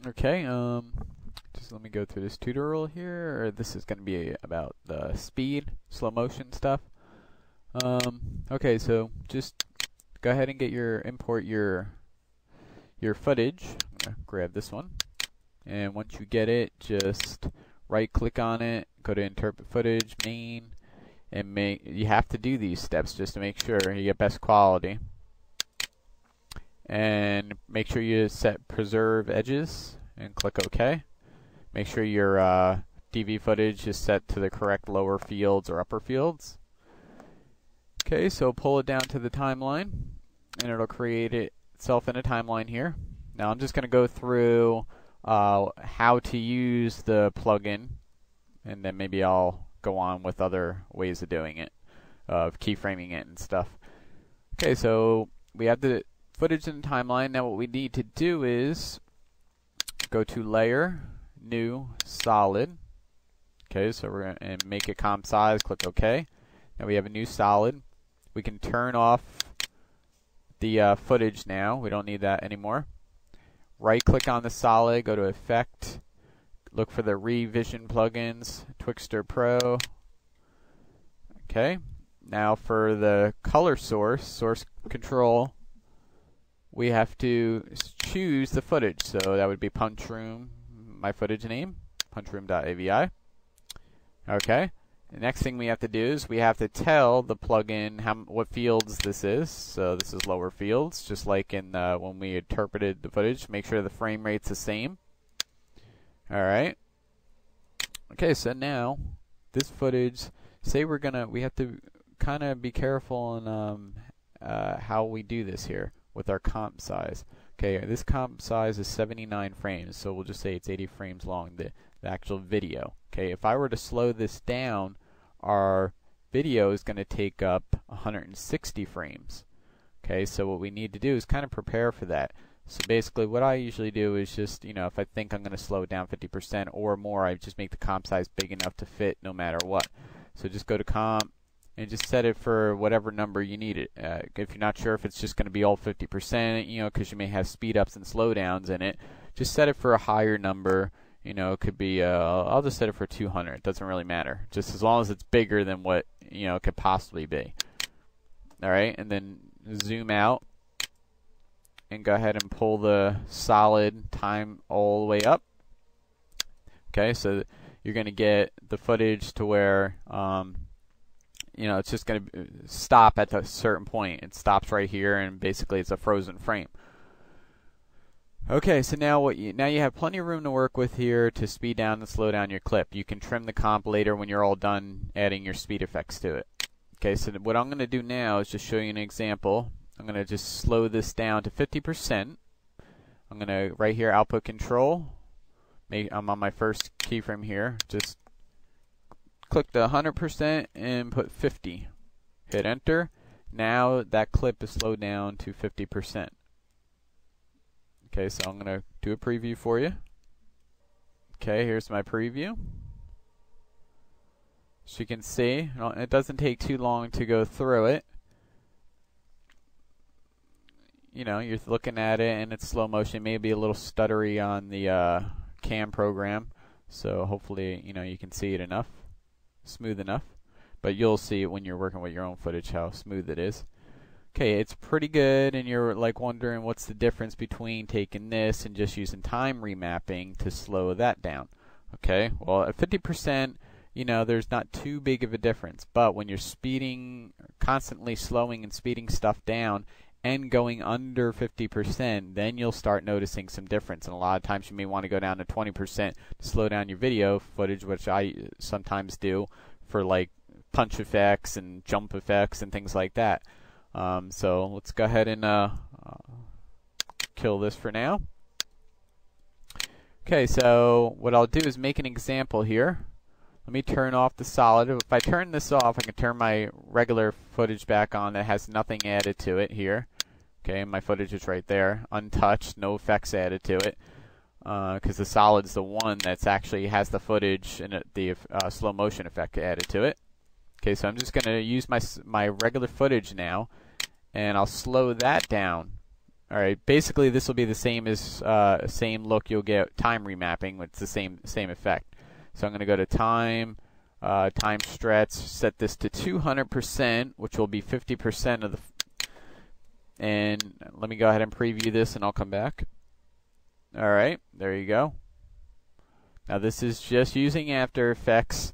Okay, just let me go through this tutorial here. This is going to be about the speed, slow motion stuff. Okay, so just go ahead and import your footage. I'm going to grab this one. And once you get it, just right click on it, go to interpret footage, main, and you have to do these steps just to make sure you get best quality. And make sure you set preserve edges and click OK. Make sure your DV footage is set to the correct lower fields or upper fields. Okay, so pull it down to the timeline and it'll create itself in a timeline here. Now I'm just going to go through how to use the plugin, and then maybe I'll go on with other ways of doing it, of keyframing it and stuff. Okay, so we have the footage in the timeline. Now what we need to do is go to Layer, New, Solid. Okay, so we're going to make it comp size, click OK. Now we have a new solid. We can turn off the footage now. We don't need that anymore. Right click on the solid, go to Effect, look for the Revision plugins, Twixtor Pro. Okay, now for the color source control, we have to choose the footage. So that would be Punchroom, my footage name, punchroom.avi. Okay, the next thing we have to do is we have to tell the plugin what fields this is. So this is lower fields, just like in when we interpreted the footage. Make sure the frame rate's the same. Alright. Okay, so now this footage, say we have to kind of be careful on how we do this here with our comp size. Okay, this comp size is 79 frames, so we'll just say it's 80 frames long, the actual video. Okay, if I were to slow this down, our video is going to take up 160 frames. Okay, so what we need to do is kind of prepare for that. So basically what I usually do is just, if I think I'm going to slow it down 50% or more, I just make the comp size big enough to fit no matter what. So just go to comp and just set it for whatever number you need it. If you're not sure if it's just going to be all 50%, because you may have speed ups and slowdowns in it, just set it for a higher number. It could be, I'll just set it for 200. It doesn't really matter. Just as long as it's bigger than what, it could possibly be. Alright, and then zoom out and go ahead and pull the solid time all the way up. Okay, so you're going to get the footage to where, it's just going to stop at a certain point. It stops right here, and basically it's a frozen frame. Okay, so now now you have plenty of room to work with here to speed down and slow down your clip. You can trim the comp later when you're all done adding your speed effects to it. Okay, so what I'm going to do now is just show you an example. I'm going to just slow this down to 50%. I'm going to, right here, output control. I'm on my first keyframe here. Just click the 100% and put 50. Hit enter. Now that clip is slowed down to 50%. Okay, so I'm going to do a preview for you. Okay, here's my preview. So you can see, it doesn't take too long to go through it. You're looking at it and it's slow motion. Maybe a little stuttery on the cam program. So hopefully, you can see it enough, smooth enough. But you'll see it when you're working with your own footage, how smooth it is. Okay, it's pretty good, and you're like wondering what's the difference between taking this and just using time remapping to slow that down. Okay, well at 50%, there's not too big of a difference. But when you're speeding, constantly slowing and speeding stuff down, and going under 50%, then you'll start noticing some difference. And a lot of times you may want to go down to 20% to slow down your video footage, which I sometimes do for like punch effects and jump effects and things like that. So let's go ahead and kill this for now. Okay, so what I'll do is make an example here. Let me turn off the solid. If I turn this off, I can turn my regular footage back on that has nothing added to it here. Okay, my footage is right there, untouched, no effects added to it. Because the solid's the one that's actually has the footage and the slow motion effect added to it. Okay, so I'm just going to use my regular footage now, and I'll slow that down. All right, basically this will be the same as same look you'll get time remapping with the same effect. So I'm going to go to time stretch, set this to 200%, which will be 50% of the. And let me go ahead and preview this, and I'll come back. All right, there you go. Now this is just using After Effects,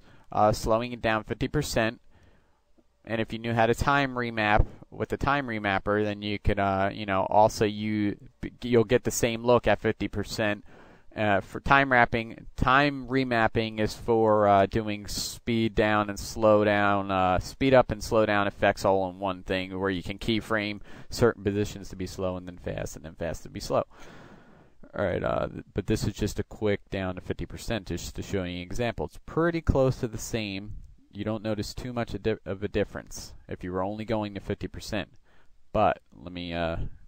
slowing it down 50%. And if you knew how to time remap with the time remapper, then you could, also you'll get the same look at 50%. For time remapping is for doing speed down and slow down, speed up and slow down effects all in one thing, where you can keyframe certain positions to be slow and then fast to be slow. All right, but this is just a quick down to 50% just to show you an example. It's pretty close to the same. You don't notice too much of a difference if you were only going to 50%. But let me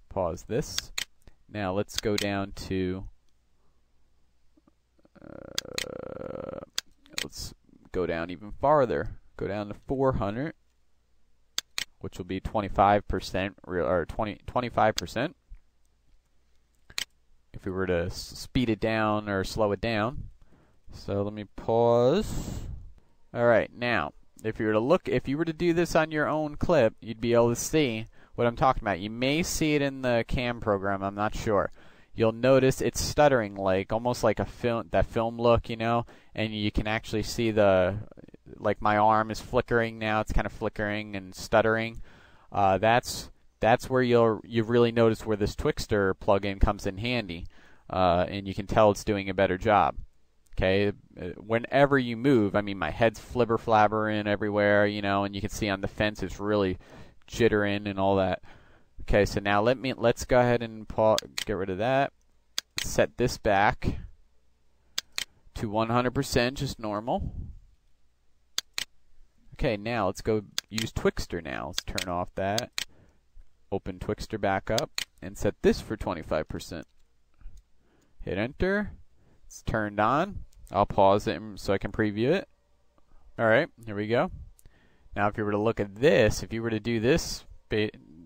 pause this. Now let's go down to let's go down even farther. Go down to 400, which will be 25% or 25%. If we were to speed it down or slow it down. So let me pause. All right, now if you were to do this on your own clip, you'd be able to see what I'm talking about. You may see it in the cam program, I'm not sure. You'll notice it's stuttering, almost like that film look, and you can actually see like my arm is flickering now. It's kind of flickering and stuttering. That's where you really notice where this Twixtor plugin comes in handy, and you can tell it's doing a better job. Okay, whenever you move, I mean, my head's flibber-flabbering everywhere, and you can see on the fence it's really jittering and all that. Okay, so now let's go ahead and get rid of that. Set this back to 100%, just normal. Okay, now let's go use Twixtor now. Let's turn off that. Open Twixtor back up and set this for 25%. Hit enter. It's turned on. I'll pause it so I can preview it. Alright, here we go. Now if you were to look at this, if you were to do this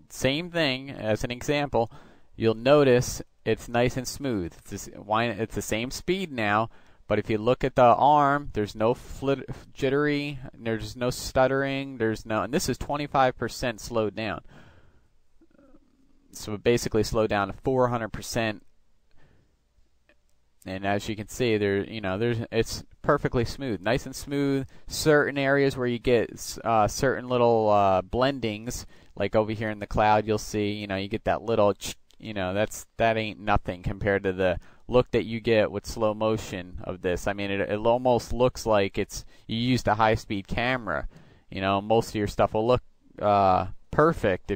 same thing as an example, you'll notice it's nice and smooth. It's the same speed now, but if you look at the arm, there's no jittery, there's no stuttering, and this is 25% slowed down. So it basically slowed down to 400%. And as you can see, it's perfectly smooth, nice and smooth. Certain areas where you get certain little blendings, like over here in the cloud, you'll see, you get that little, that ain't nothing compared to the look that you get with slow motion of this. I mean, it almost looks like you used a high-speed camera. Most of your stuff will look perfect